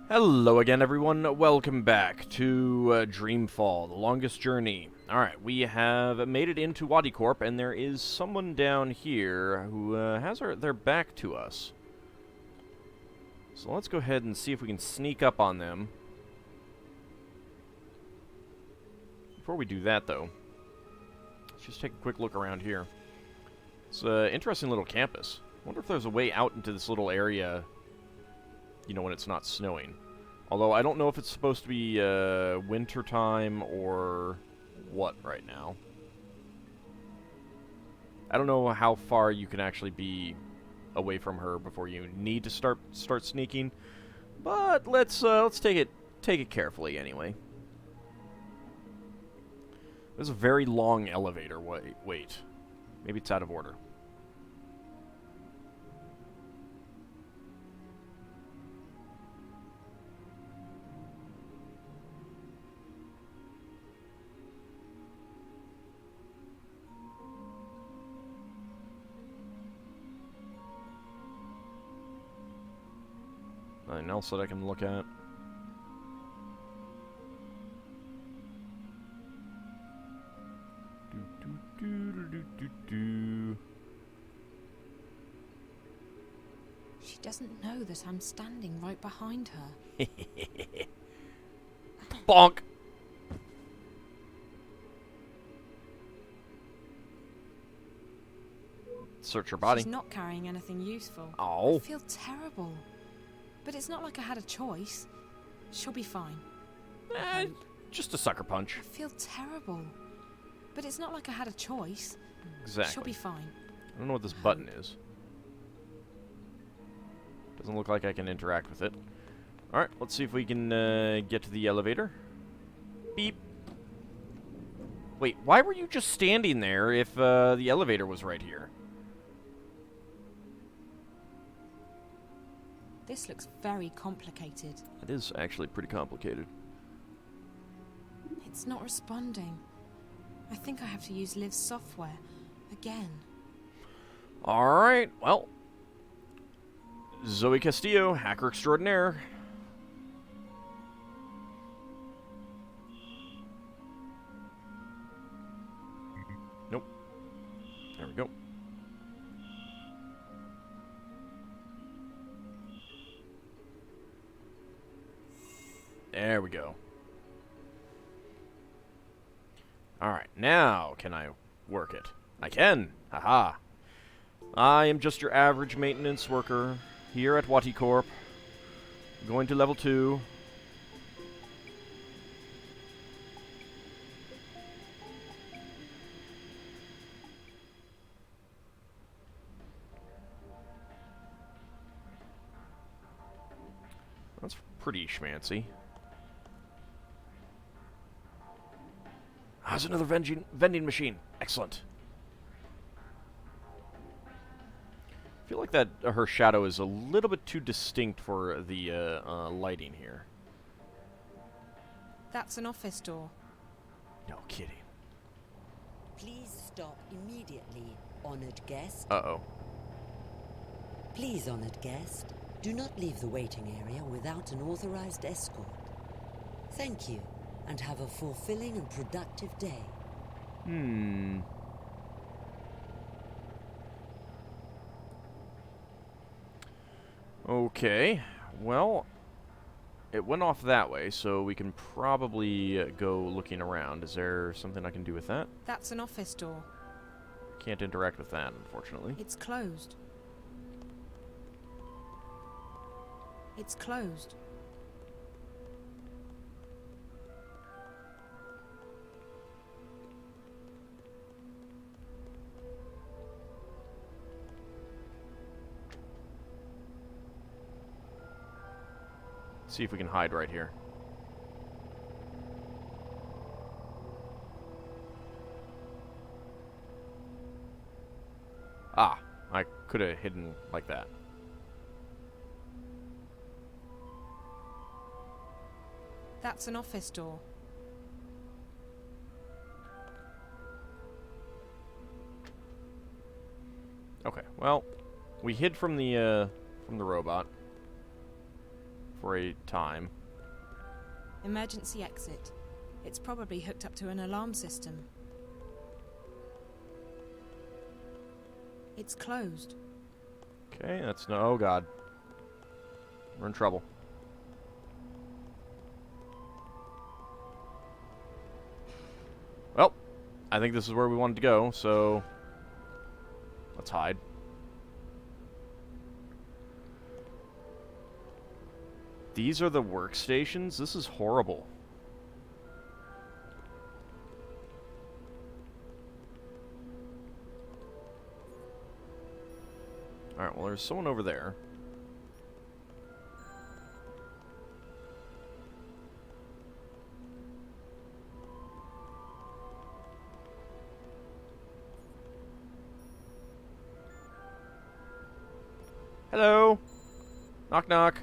Hello again, everyone. Welcome back to Dreamfall, the longest journey. Alright, we have made it into WATIcorp, and there is someone down here who has their back to us. So let's go ahead and see if we can sneak up on them. Before we do that, though, let's just take a quick look around here. It's an interesting little campus. I wonder if there's a way out into this little area, you know, when it's not snowing. Although I don't know if it's supposed to be winter time or what right now. I don't know how far you can actually be away from her before you need to start sneaking. But let's take it carefully anyway. There's a very long elevator wait. Maybe it's out of order. Nothing else that I can look at. She doesn't know that I'm standing right behind her. Bonk! Search her body. She's not carrying anything useful. Oh. I feel terrible. But it's not like I had a choice. She'll be fine. Just a sucker punch. I feel terrible. But it's not like I had a choice. Exactly. She'll be fine. I don't know what this button is. Doesn't look like I can interact with it. Alright, let's see if we can get to the elevator. Beep. Wait, why were you just standing there if the elevator was right here? This looks very complicated. It is actually pretty complicated. It's not responding. I think I have to use Liv's software again. Alright, well. Zoe Castillo, hacker extraordinaire. Nope. There we go. There we go. Alright, now can I work it? I can! Haha! I am just your average maintenance worker here at WATIcorp. Going to level 2. That's pretty schmancy. Ah, there's another vending machine. Excellent. I feel like that her shadow is a little bit too distinct for the lighting here. That's an office door. No kidding. Please stop immediately, honored guest. Uh-oh. Please, honored guest, do not leave the waiting area without an authorized escort. Thank you, and have a fulfilling and productive day. Okay, well, it went off that way, so we can probably go looking around. Is there something I can do with that? That's an office door. Can't interact with that, unfortunately. It's closed. It's closed. See if we can hide right here. Ah, I could have hidden like that. That's an office door. Okay, well, we hid from the robot for a time. Emergency exit. It's probably hooked up to an alarm system. It's closed. Okay, that's no... Oh, God. We're in trouble. Well, I think this is where we wanted to go, so... Let's hide. These are the workstations? This is horrible. Alright, well, there's someone over there. Hello? Knock, knock.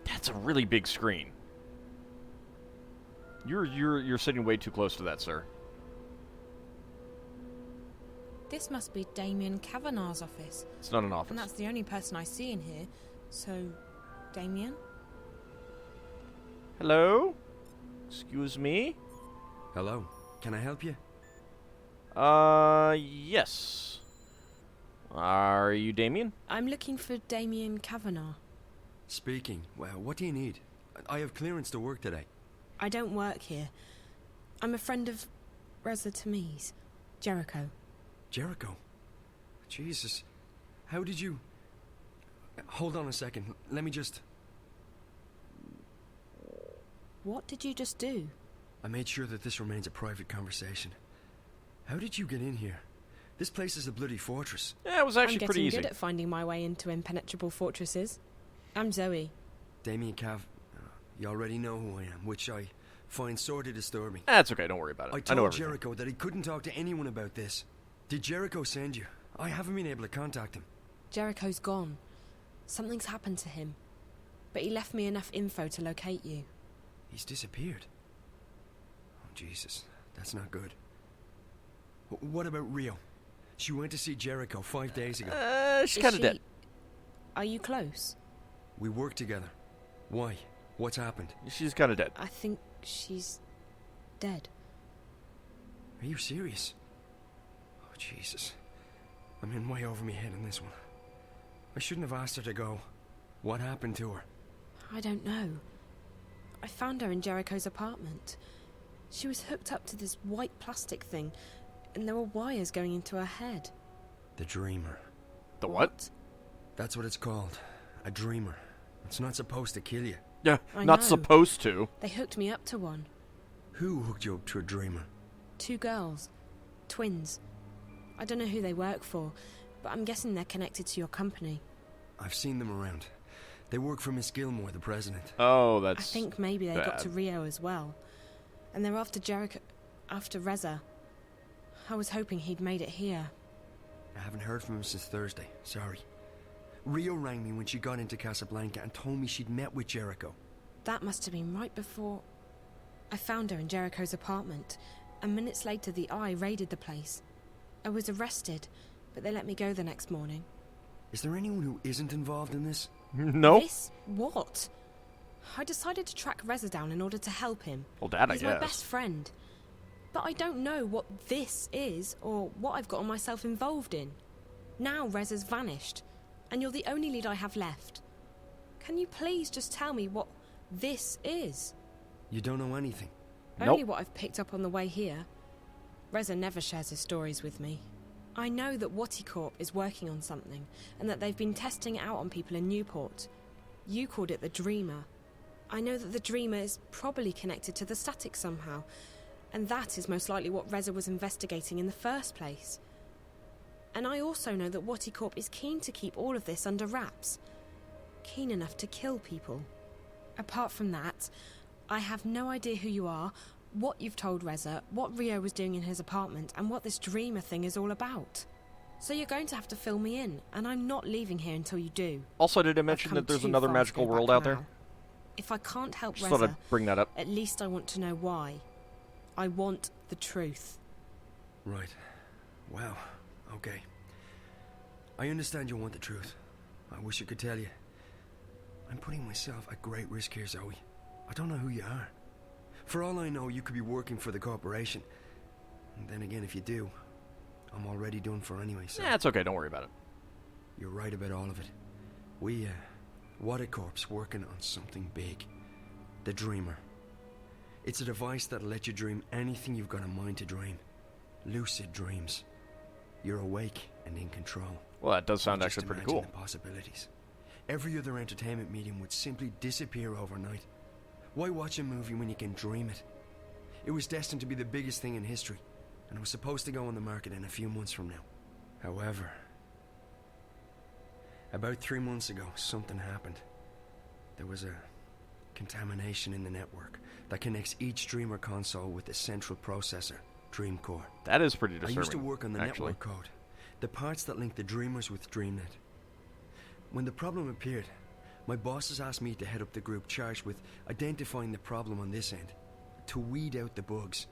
That's a really big screen. You're sitting way too close to that, sir. This must be Damien Kavanagh's office. It's not an office. And that's the only person I see in here. So, Damien? Hello? Excuse me? Hello. Can I help you? Yes. Are you Damien? I'm looking for Damien Kavanagh. Speaking. Well, what do you need? I have clearance to work today. I don't work here. I'm a friend of Reza Tamiz, Jericho. Jericho? Jesus. How did you... Hold on a second. Let me just... What did you just do? I made sure that this remains a private conversation. How did you get in here? This place is a bloody fortress. Yeah, it was actually I'm pretty getting easy. good at finding my way into impenetrable fortresses. I'm Zoe. Damien Cav... You already know who I am, which I find sort of disturbing. That's okay, don't worry about it. I know told everything. Jericho that he couldn't talk to anyone about this. Did Jericho send you? I haven't been able to contact him. Jericho's gone. Something's happened to him. But he left me enough info to locate you. He's disappeared. Oh, Jesus. That's not good. What about Rio? She went to see Jericho 5 days ago. She's Is kind of she- dead. Are you close? We work together. Why? What's happened? She's kind of dead. I think she's dead. Are you serious? Oh, Jesus. I'm in way over my head on this one. I shouldn't have asked her to go. What happened to her? I don't know. I found her in Jericho's apartment. She was hooked up to this white plastic thing, and there were wires going into her head. The dreamer. The what? That's what it's called. A dreamer. It's not supposed to kill you. Yeah, I not know. supposed to. They hooked me up to one. Who hooked you up to a dreamer? 2 girls. Twins. I don't know who they work for, but I'm guessing they're connected to your company. I've seen them around. They work for Miss Gilmore, the president. Oh, I that's... think maybe they got bad. to Rio as well. And they're after Jericho... after Reza. I was hoping he'd made it here. I haven't heard from him since Thursday. Sorry. Rio rang me when she got into Casablanca and told me she'd met with Jericho. That must have been right before... I found her in Jericho's apartment, and minutes later the Eye raided the place. I was arrested, but they let me go the next morning. Is there anyone who isn't involved in this? No? This? What? I decided to track Reza down in order to help him. Well, Dad, I He's guess. my best friend. But I don't know what this is, or what I've gotten myself involved in. Now Reza's vanished, and you're the only lead I have left. Can you please just tell me what this is? You don't know anything. Nope. Only what I've picked up on the way here. Reza never shares his stories with me. I know that WATIcorp is working on something, and that they've been testing it out on people in Newport. You called it the Dreamer. I know that the Dreamer is probably connected to the static somehow, and that is most likely what Reza was investigating in the first place. And I also know that WATIcorp is keen to keep all of this under wraps. Keen enough to kill people. Apart from that, I have no idea who you are, what you've told Reza, what Rio was doing in his apartment, and what this Dreamer thing is all about. So you're going to have to fill me in, and I'm not leaving here until you do. Also, did I I've mention come that there's too another far to magical go world back out there? now. If I can't help Just thought Reza, I'd bring that up. at least I want to know why. I want the truth. Right. Well, okay. I understand you want the truth. I wish I could tell you. I'm putting myself at great risk here, Zoe. I don't know who you are. For all I know, you could be working for the corporation. And then again, if you do, I'm already done for anyway, so... Yeah, it's okay. Don't worry about it. You're right about all of it. WATIcorp's working on something big. The Dreamer. It's a device that'll let you dream anything you've got a mind to dream. Lucid dreams. You're awake and in control. Well, that does sound Just actually pretty imagine cool. the possibilities. Every other entertainment medium would simply disappear overnight. Why watch a movie when you can dream it? It was destined to be the biggest thing in history, and it was supposed to go on the market in a few months from now. However, about 3 months ago, something happened. There was a contamination in the network that connects each Dreamer console with the central processor, Dreamcore. That is pretty disturbing. I used to work on the actually. network code, the parts that link the Dreamers with DreamNet. When the problem appeared, my bosses asked me to head up the group charged with identifying the problem on this end, to weed out the bugs.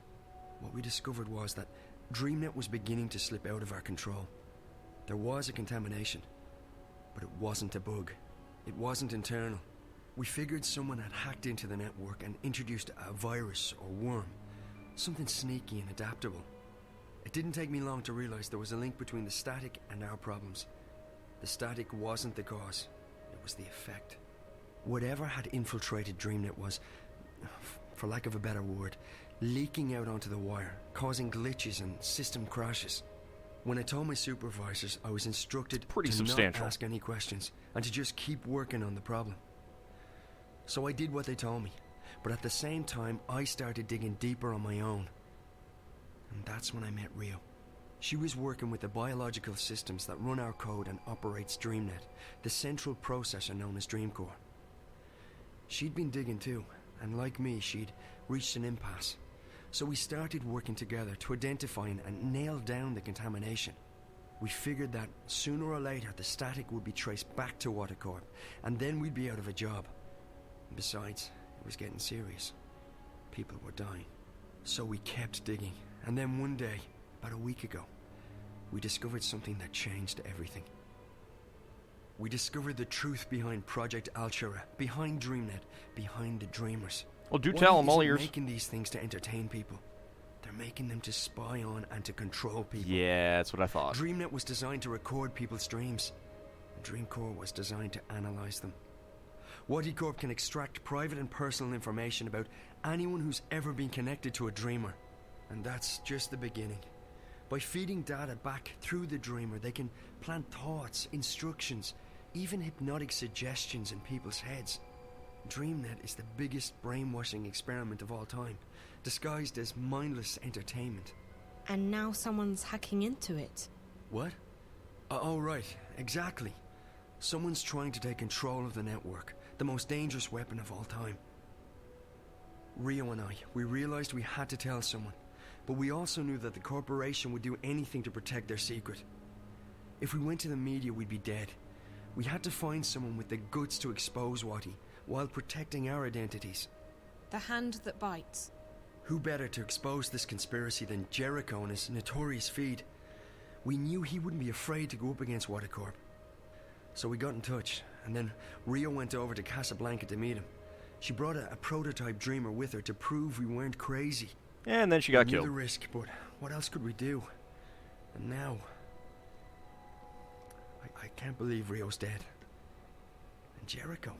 What we discovered was that DreamNet was beginning to slip out of our control. There was a contamination, but it wasn't a bug. It wasn't internal. We figured someone had hacked into the network and introduced a virus or worm, something sneaky and adaptable. It didn't take me long to realize there was a link between the static and our problems. The static wasn't the cause, it was the effect. Whatever had infiltrated DreamNet was, for lack of a better word, leaking out onto the wire, causing glitches and system crashes. When I told my supervisors, I was instructed pretty to substantial. not ask any questions and to just keep working on the problem. So I did what they told me, but at the same time I started digging deeper on my own. And that's when I met Rio. She was working with the biological systems that run our code and operates DreamNet, the central processor known as Dreamcore. She'd been digging too, and like me, she'd reached an impasse. So we started working together to identify and nail down the contamination. We figured that sooner or later the static would be traced back to WATIcorp, and then we'd be out of a job. Besides, it was getting serious. People were dying. So we kept digging, and then one day, about a week ago, we discovered something that changed everything. We discovered the truth behind Project Altura, behind DreamNet, behind the Dreamers. Well, do tell them all Why ears. isn't making these things to entertain people. They're making them to spy on and to control people. Yeah, that's what I thought. DreamNet was designed to record people's dreams. Dreamcore was designed to analyze them. WATIcorp can extract private and personal information about anyone who's ever been connected to a Dreamer. And that's just the beginning. By feeding data back through the Dreamer, they can plant thoughts, instructions, even hypnotic suggestions in people's heads. DreamNet is the biggest brainwashing experiment of all time, disguised as mindless entertainment. And now someone's hacking into it. What? Oh, right, exactly. Someone's trying to take control of the network, the most dangerous weapon of all time. Rio and I, we realized we had to tell someone, but we also knew that the corporation would do anything to protect their secret. If we went to the media, we'd be dead. We had to find someone with the guts to expose WATI, while protecting our identities. The hand that bites. Who better to expose this conspiracy than Jericho and his notorious feed? We knew he wouldn't be afraid to go up against WATIcorp. So we got in touch, and then Rio went over to Casablanca to meet him. She brought a prototype Dreamer with her to prove we weren't crazy. And then she got We knew killed. the risk, but what else could we do? And now... I can't believe Rio's dead. And Jericho.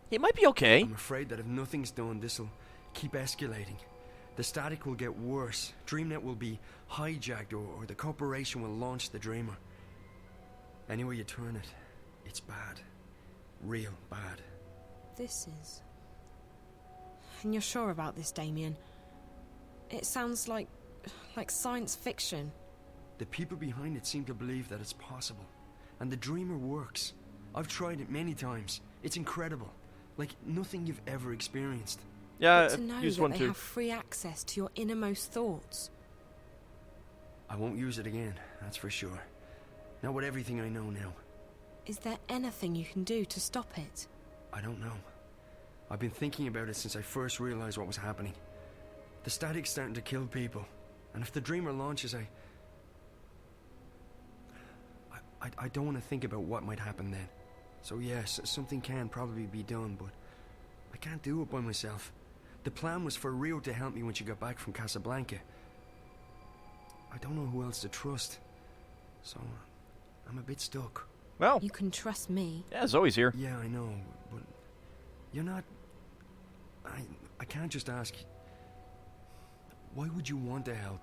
It might be okay. I'm afraid that if nothing's done, this'll keep escalating. The static will get worse. DreamNet will be hijacked, or the corporation will launch the Dreamer. Any way you turn it, it's bad. Real bad. This is... And you're sure about this, Damien? It sounds like science fiction. The people behind it seem to believe that it's possible. And the Dreamer works. I've tried it many times. It's incredible. Like nothing you've ever experienced. Yeah, But to know use that one they too. have free access to your innermost thoughts. I won't use it again, that's for sure. Not with everything I know now. Is there anything you can do to stop it? I don't know. I've been thinking about it since I first realized what was happening. The static's starting to kill people. And if the Dreamer launches, I don't want to think about what might happen then. So yes, something can probably be done, but I can't do it by myself. The plan was for Rio to help me when she got back from Casablanca. I don't know who else to trust, so I'm a bit stuck. Well, You can trust me. yeah, Zoe's here. Yeah, I know, but you're not... I can't just ask... Why would you want to help?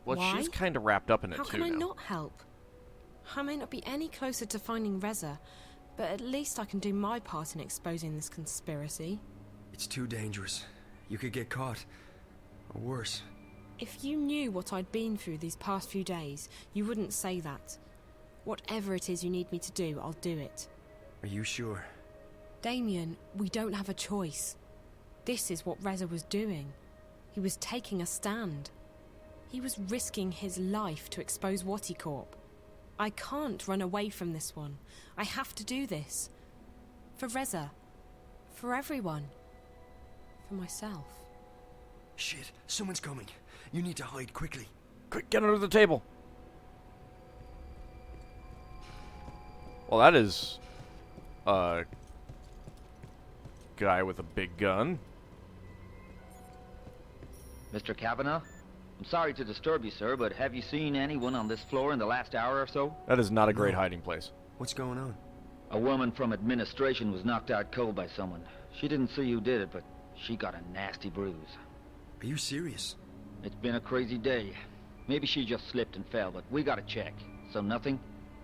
Well, Why? she's kind of wrapped up in it, How too, can I now. not help? I may not be any closer to finding Reza, but at least I can do my part in exposing this conspiracy. It's too dangerous. You could get caught. Or worse. If you knew what I'd been through these past few days, you wouldn't say that. Whatever it is you need me to do, I'll do it. Are you sure? Damien, we don't have a choice. This is what Reza was doing. He was taking a stand. He was risking his life to expose WATIcorp. I can't run away from this one. I have to do this. For Reza. For everyone. For myself. Shit, someone's coming. You need to hide quickly. Quick, get under the table. Well, that is a guy with a big gun. Mr. Kavanaugh? I'm sorry to disturb you, sir, but have you seen anyone on this floor in the last hour or so? That is not a great No. hiding place. What's going on? A woman from administration was knocked out cold by someone. She didn't see who did it, but she got a nasty bruise. Are you serious? It's been a crazy day. Maybe she just slipped and fell, but we gotta check. So nothing?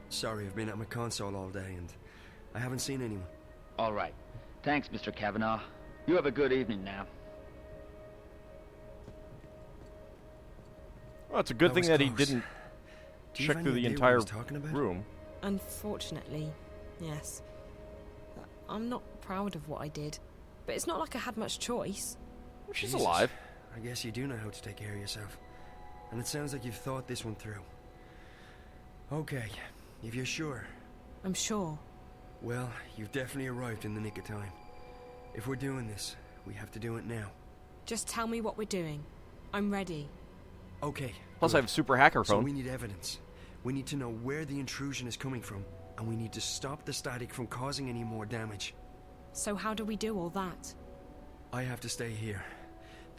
Sorry, I've been at my console all day and I haven't seen anyone. All right. Thanks, Mr. Kavanaugh. You have a good evening now. Well, it's a good That thing was that he close. didn't Do you check have through any the idea what entire he's talking about? room. Unfortunately, yes. I'm not proud of what I did, but it's not like I had much choice. She's Jesus. alive. I guess you do know how to take care of yourself. And it sounds like you've thought this one through. Okay, if you're sure. I'm sure. Well, you've definitely arrived in the nick of time. If we're doing this, we have to do it now. Just tell me what we're doing. I'm ready. Okay. Plus, good. I have a super hacker So phone. we need evidence. We need to know where the intrusion is coming from, and we need to stop the static from causing any more damage. So how do we do all that? I have to stay here.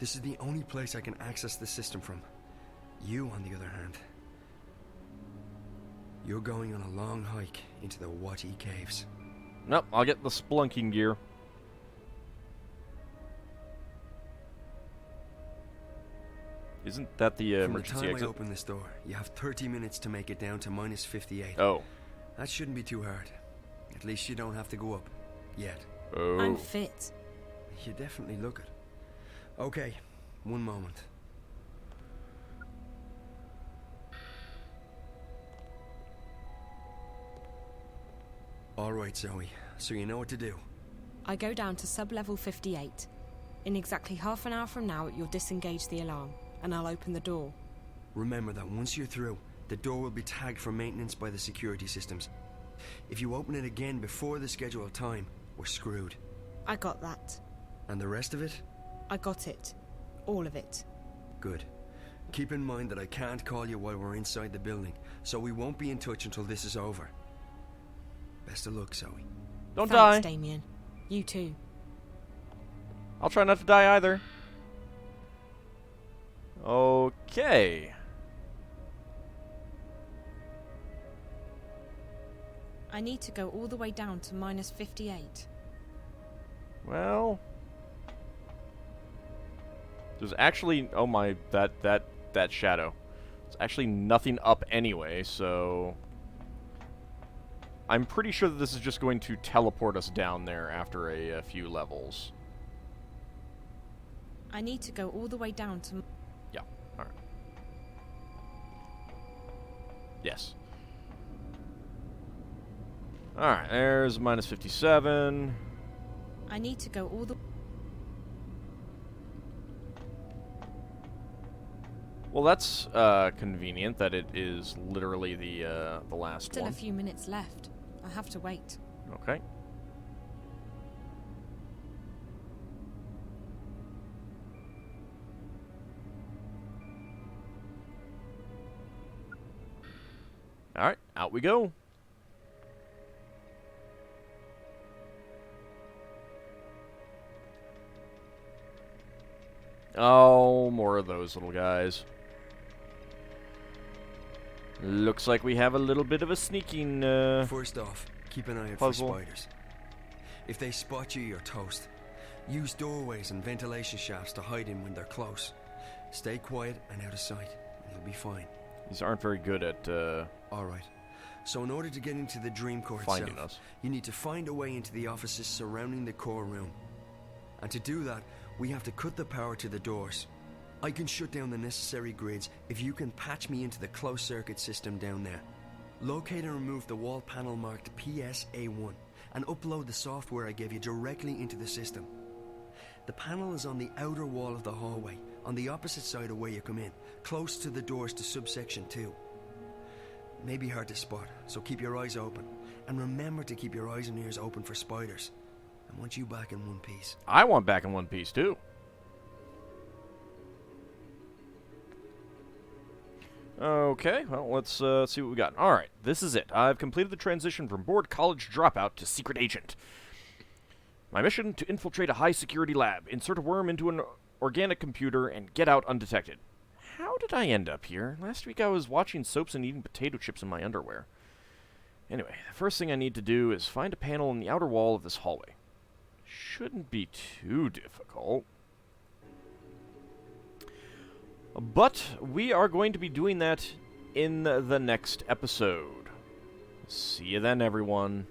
This is the only place I can access the system from. You, on the other hand, you're going on a long hike into the WATI caves. Nope, I'll get the splunking gear. Isn't that the From the emergency time exit? I open this door, you have 30 minutes to make it down to minus 58. Oh. That shouldn't be too hard. At least you don't have to go up. Yet. Oh. I'm fit. You definitely look it. Okay, one moment. Alright, Zoe. So you know what to do. I go down to sub-level 58. In exactly half an hour from now, you'll disengage the alarm, and I'll open the door. Remember that once you're through, the door will be tagged for maintenance by the security systems. If you open it again before the scheduled time, we're screwed. I got that. And the rest of it? I got it. All of it. Good. Keep in mind that I can't call you while we're inside the building, so we won't be in touch until this is over. Best of luck, Zoe. Don't Thanks, die. Damien. You too. I'll try not to die either. Okay. I need to go all the way down to minus 58. Well, there's actually that shadow. There's actually nothing up anyway, so I'm pretty sure that this is just going to teleport us down there after a few levels. I need to go all the way down to... Yeah. All right. Yes. All right. There's minus 57. I need to go all the... Well, that's convenient that it is literally the last Still one. a few minutes left. I have to wait. Okay. All right, out we go. Oh, more of those little guys. Looks like we have a little bit of a sneaking, First off, keep an eye out puzzle. for spiders. If they spot you, you're toast. Use doorways and ventilation shafts to hide in when they're close. Stay quiet and out of sight, and you'll be fine. These aren't very good at, Alright. So in order to get into the Dreamcore finding itself, us. you need to find a way into the offices surrounding the core room. And to do that, we have to cut the power to the doors. I can shut down the necessary grids if you can patch me into the closed circuit system down there. Locate and remove the wall panel marked PSA1 and upload the software I gave you directly into the system. The panel is on the outer wall of the hallway, on the opposite side of where you come in, close to the doors to subsection 2. May be hard to spot, so keep your eyes open. And remember to keep your eyes and ears open for spiders. I want you back in one piece. I want back in one piece, too. Okay, well, let's see what we got. Alright, this is it. I've completed the transition from bored college dropout to secret agent. My mission, to infiltrate a high-security lab, insert a worm into an organic computer, and get out undetected. How did I end up here? Last week I was watching soaps and eating potato chips in my underwear. Anyway, the first thing I need to do is find a panel in the outer wall of this hallway. Shouldn't be too difficult. But we are going to be doing that in the next episode. See you then, everyone.